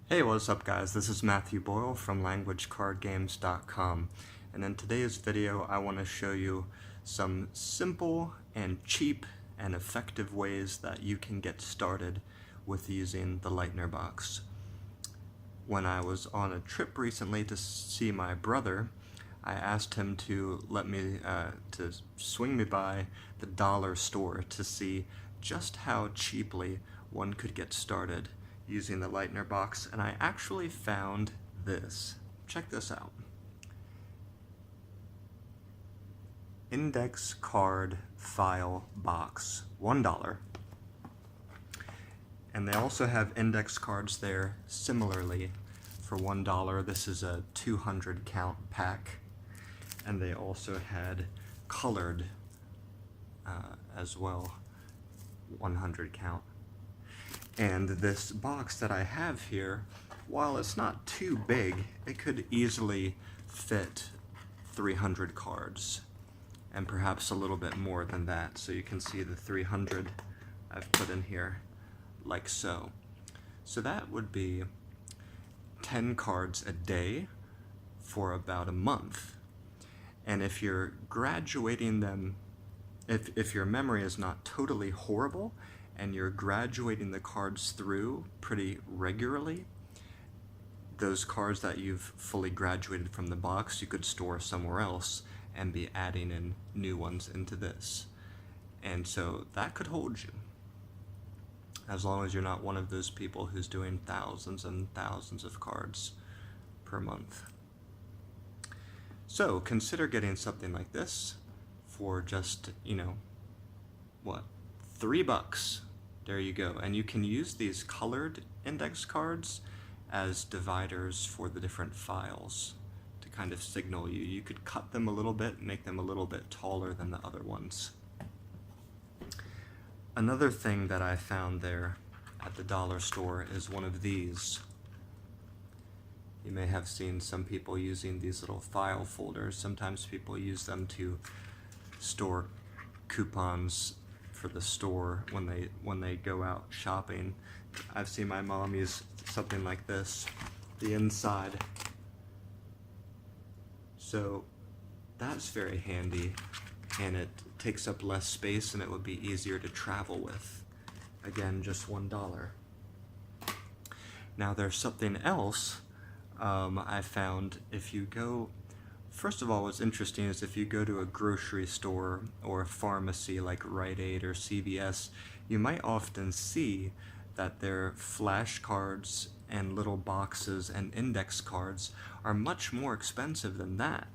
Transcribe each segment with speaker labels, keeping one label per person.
Speaker 1: Hey, what's up guys? This is Matthew Boyle from LanguageCardGames.com, and in today's video I want to show you some simple and cheap and effective ways that you can get started with using the Leitner Box. When I was on a trip recently to see my brother, I asked him to let me to swing me by the dollar store to see just how cheaply one could get started using the Leitner Box, and I actually found this. Check this out. Index card file box, $1. And they also have index cards there similarly for $1. This is a 200 count pack. And they also had colored as well, 100 count. And this box that I have here, while it's not too big, it could easily fit 300 cards, and perhaps a little bit more than that. So you can see the 300 I've put in here, like so. So that would be 10 cards a day for about a month. And if you're graduating them, if your memory is not totally horrible, and you're graduating the cards through pretty regularly, those cards that you've fully graduated from the box, you could store somewhere else and be adding in new ones into this. And so that could hold you, as long as you're not one of those people who's doing thousands and thousands of cards per month. So consider getting something like this for just, what, $3. There you go. And you can use these colored index cards as dividers for the different files to kind of signal you. You could cut them a little bit, make them a little bit taller than the other ones. Another thing that I found there at the dollar store is one of these. You may have seen some people using these little file folders. Sometimes people use them to store coupons for the store when they go out shopping. I've seen my mom use something like this, the inside. So that's very handy, and it takes up less space and it would be easier to travel with. Again, just $1. Now there's something else I found. If you go, first of all, what's interesting is if you go to a grocery store or a pharmacy like Rite or CVS, you might often see that their flashcards and little boxes and index cards are much more expensive than that.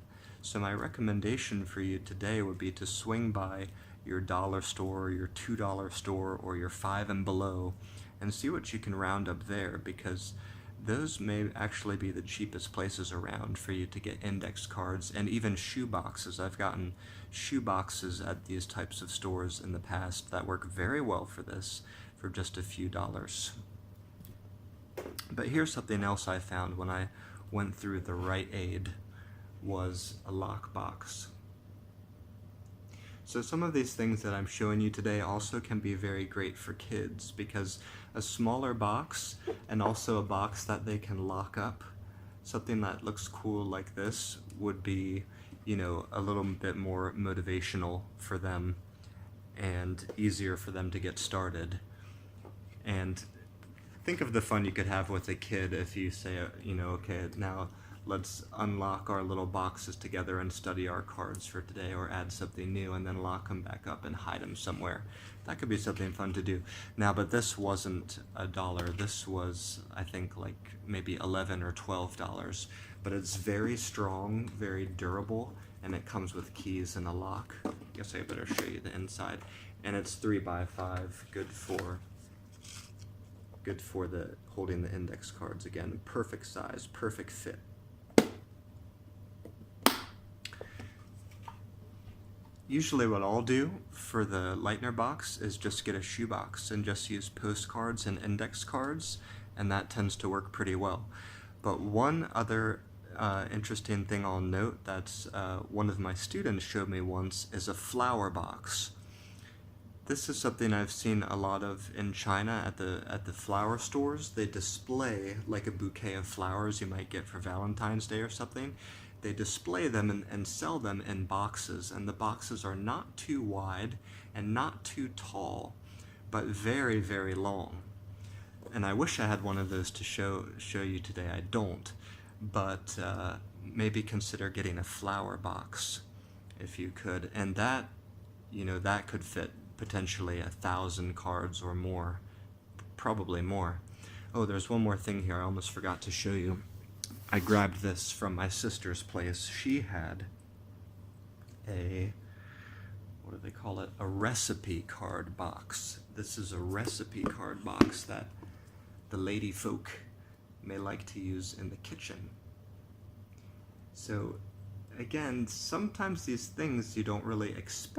Speaker 1: So my recommendation for you today would be to swing by your dollar store, your $2 store, or your 5 and below, and see what you can round up there, because those may actually be the cheapest places around for you to get index cards, and even shoe boxes. I've gotten shoe boxes at these types of stores in the past that work very well for this, for just a few dollars. But here's something else I found when I went through the Rite Aid, was a lock box. So some of these things that I'm showing you today also can be very great for kids, because a smaller box, and also a box that they can lock up, something that looks cool like this, would be, a little bit more motivational for them and easier for them to get started. And think of the fun you could have with a kid if you say, okay, now let's unlock our little boxes together and study our cards for today, or add something new and then lock them back up and hide them somewhere. That could be something fun to do. Now, but this wasn't $1. This was, I think, like maybe $11 or $12. But it's very strong, very durable, and it comes with keys and a lock. I guess I better show you the inside. And it's 3x5, good for the holding the index cards. Again, perfect size, perfect fit. Usually what I'll do for the Leitner Box is just get a shoebox and just use postcards and index cards, and that tends to work pretty well. But one other interesting thing I'll note that's one of my students showed me once is a flower box. This is something I've seen a lot of in China at the flower stores. They display like a bouquet of flowers you might get for Valentine's Day or something. They display them and sell them in boxes, and the boxes are not too wide and not too tall, but very, very long. And I wish I had one of those to show you today. I don't, but maybe consider getting a flower box if you could, and that, you know, that could fit potentially 1,000 cards or more, probably more. Oh, there's one more thing here I almost forgot to show you. I grabbed this from my sister's place. She had a, what do they call it? A recipe card box. This is a recipe card box that the lady folk may like to use in the kitchen. So again, sometimes these things you don't really expect.